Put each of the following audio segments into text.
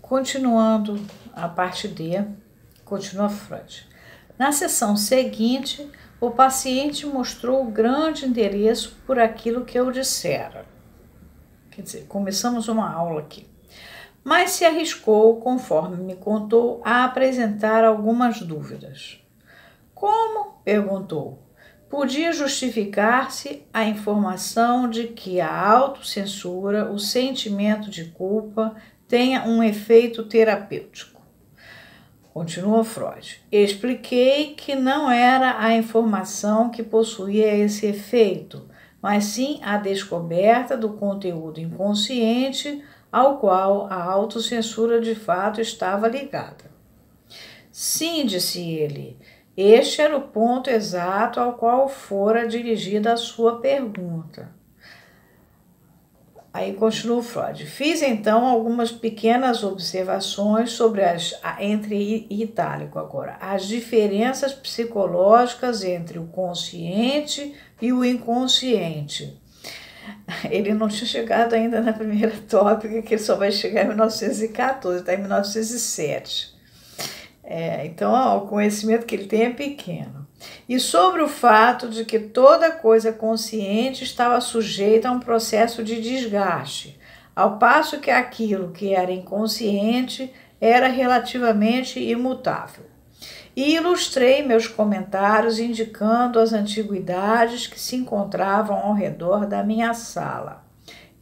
Continuando a parte D, continua Freud. Na sessão seguinte, o paciente mostrou grande interesse por aquilo que eu dissera. Quer dizer, começamos uma aula aqui. Mas se arriscou, conforme me contou, a apresentar algumas dúvidas. Como? Perguntou. Podia justificar-se a informação de que a autocensura, o sentimento de culpa, tenha um efeito terapêutico. Continua Freud. Expliquei que não era a informação que possuía esse efeito, mas sim a descoberta do conteúdo inconsciente ao qual a autocensura de fato estava ligada. Sim, disse ele, este era o ponto exato ao qual fora dirigida a sua pergunta. Aí continua Freud. Fiz então algumas pequenas observações sobre entre itálico agora, as diferenças psicológicas entre o consciente e o inconsciente. Ele não tinha chegado ainda na primeira tópica, que ele só vai chegar em 1914, está em 1907. Então, o conhecimento que ele tem é pequeno. E sobre o fato de que toda coisa consciente estava sujeita a um processo de desgaste, ao passo que aquilo que era inconsciente era relativamente imutável. E ilustrei meus comentários indicando as antiguidades que se encontravam ao redor da minha sala.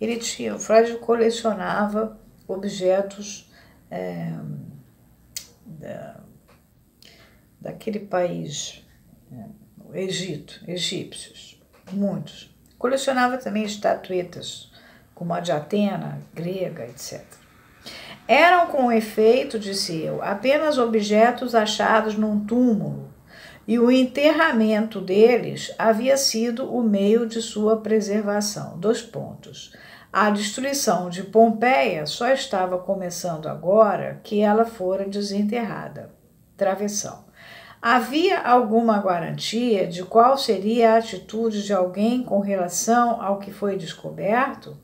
O Freud colecionava objetos daquele país, o Egito, egípcios, muitos. Colecionava também estatuetas, como a de Atena, grega, etc. Eram, com efeito, disse eu, apenas objetos achados num túmulo, e o enterramento deles havia sido o meio de sua preservação. 2 pontos. A destruição de Pompeia só estava começando agora que ela fora desenterrada. Travessão. Havia alguma garantia de qual seria a atitude de alguém com relação ao que foi descoberto?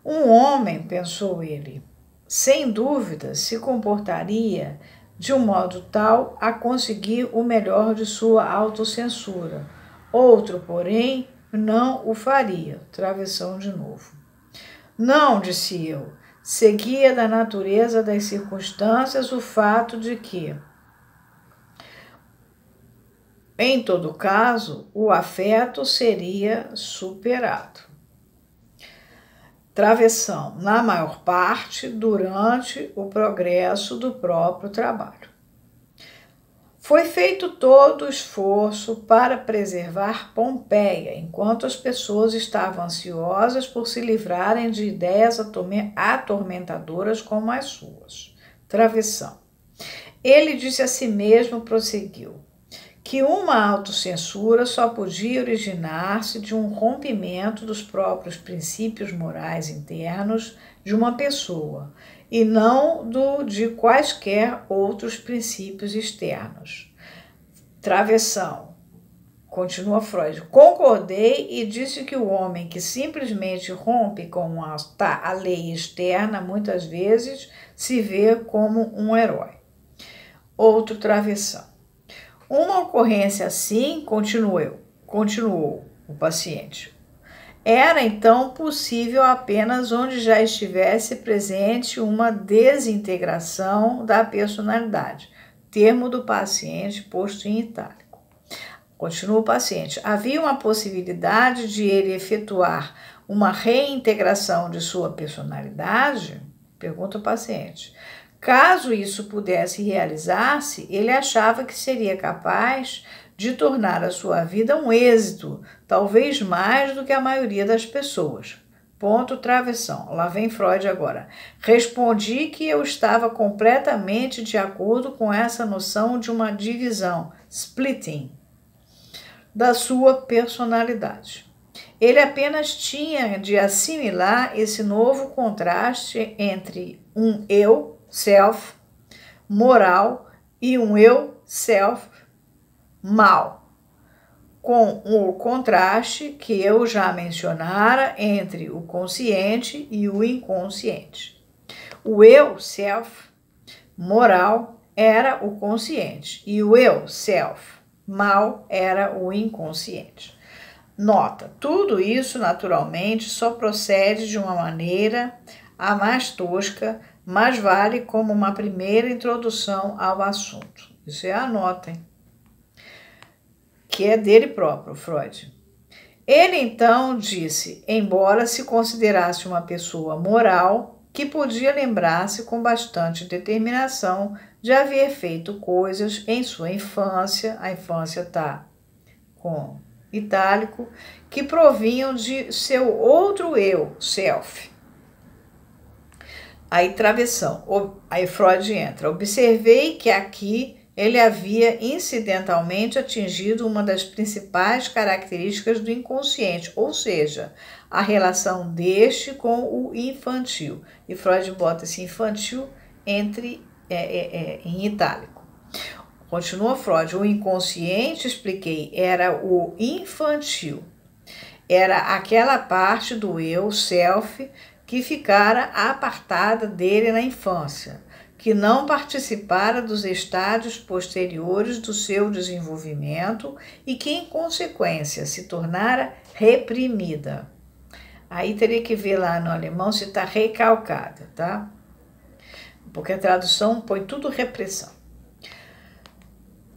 Um homem, pensou ele, sem dúvida se comportaria de um modo tal a conseguir o melhor de sua autocensura. Outro, porém, não o faria. Travessão de novo. Não, disse eu, seguia da natureza das circunstâncias o fato de que, em todo caso, o afeto seria superado. Travessão, na maior parte, durante o progresso do próprio trabalho. Foi feito todo o esforço para preservar Pompeia, enquanto as pessoas estavam ansiosas por se livrarem de ideias atormentadoras como as suas. Travessão. Ele disse a si mesmo, prosseguiu, que uma autocensura só podia originar-se de um rompimento dos próprios princípios morais internos de uma pessoa, e não de quaisquer outros princípios externos. Travessão. Continua Freud. Concordei e disse que o homem que simplesmente rompe com a lei externa, muitas vezes, se vê como um herói. Outro travessão. Uma ocorrência assim, continuou o paciente, era então possível apenas onde já estivesse presente uma desintegração da personalidade, termo do paciente posto em itálico. Continua o paciente. Havia uma possibilidade de ele efetuar uma reintegração de sua personalidade? Pergunta o paciente. Caso isso pudesse realizar-se, ele achava que seria capaz de tornar a sua vida um êxito, talvez mais do que a maioria das pessoas. Ponto, travessão. Lá vem Freud agora. Respondi que eu estava completamente de acordo com essa noção de uma divisão, splitting, da sua personalidade. Ele apenas tinha de assimilar esse novo contraste entre um eu, self, moral, e um eu, self, mal, com o contraste que eu já mencionara entre o consciente e o inconsciente. O eu, self, moral, era o consciente e o eu, self, mal, era o inconsciente. Nota, tudo isso naturalmente só procede de uma maneira a mais tosca, mas vale como uma primeira introdução ao assunto. Isso é a nota, hein? Que é dele próprio, Freud. Ele então disse, embora se considerasse uma pessoa moral, que podia lembrar-se com bastante determinação de haver feito coisas em sua infância, a infância está com itálico, que provinham de seu outro eu, self. Aí travessão, aí Freud entra. Observei que aqui ele havia incidentalmente atingido uma das principais características do inconsciente, ou seja, a relação deste com o infantil. E Freud bota esse infantil em itálico. Continua Freud, o inconsciente, expliquei, era o infantil. Era aquela parte do eu, self, que ficara apartada dele na infância, que não participara dos estádios posteriores do seu desenvolvimento e que, em consequência, se tornara reprimida. Aí teria que ver lá no alemão se está recalcada, tá? Porque a tradução põe tudo repressão.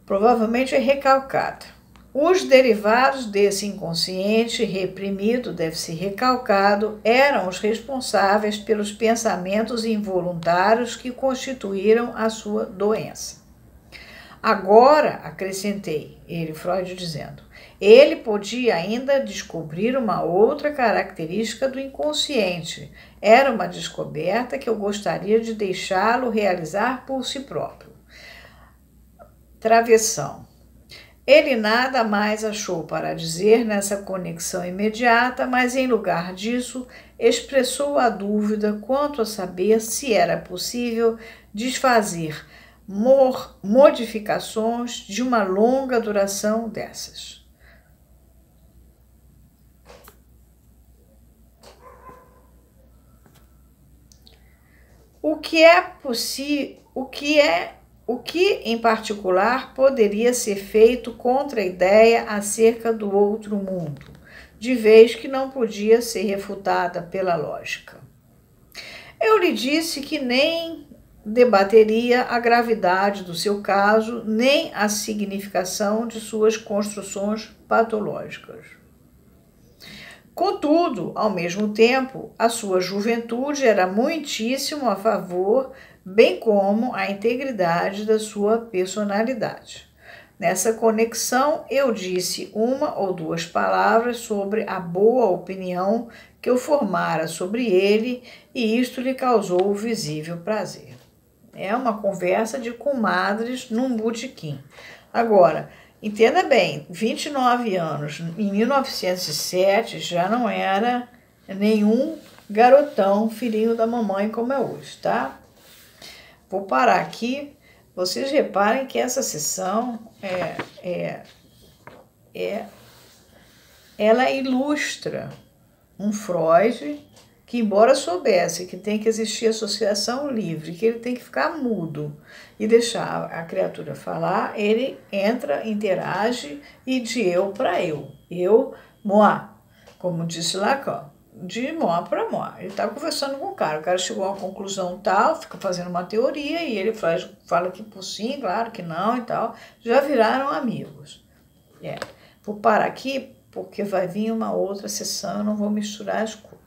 Provavelmente é recalcada. Os derivados desse inconsciente reprimido, deve ser recalcado, eram os responsáveis pelos pensamentos involuntários que constituíram a sua doença. Agora, acrescentei, Freud dizendo, ele podia ainda descobrir uma outra característica do inconsciente. Era uma descoberta que eu gostaria de deixá-lo realizar por si próprio. Travessão. Ele nada mais achou para dizer nessa conexão imediata, mas em lugar disso expressou a dúvida quanto a saber se era possível desfazer modificações de uma longa duração dessas. O que em particular poderia ser feito contra a ideia acerca do outro mundo, de vez que não podia ser refutada pela lógica? Eu lhe disse que nem debateria a gravidade do seu caso, nem a significação de suas construções patológicas. Contudo, ao mesmo tempo, a sua juventude era muitíssimo a favor, bem como a integridade da sua personalidade. Nessa conexão, eu disse uma ou duas palavras sobre a boa opinião que eu formara sobre ele, e isto lhe causou visível prazer. É uma conversa de comadres num botequim. Agora, entenda bem, 29 anos, em 1907, já não era nenhum garotão, filhinho da mamãe como é hoje, tá? Vou parar aqui. Vocês reparem que essa sessão ela ilustra um Freud que, embora soubesse que tem que existir associação livre, que ele tem que ficar mudo e deixar a criatura falar, ele entra, interage e de eu para eu. Eu, moi, como disse Lacan, de moi para moi. Ele está conversando com o cara chegou a uma conclusão tal, fica fazendo uma teoria e ele fala que por sim, claro que não e tal. Já viraram amigos. Vou parar aqui porque vai vir uma outra sessão, eu não vou misturar as coisas.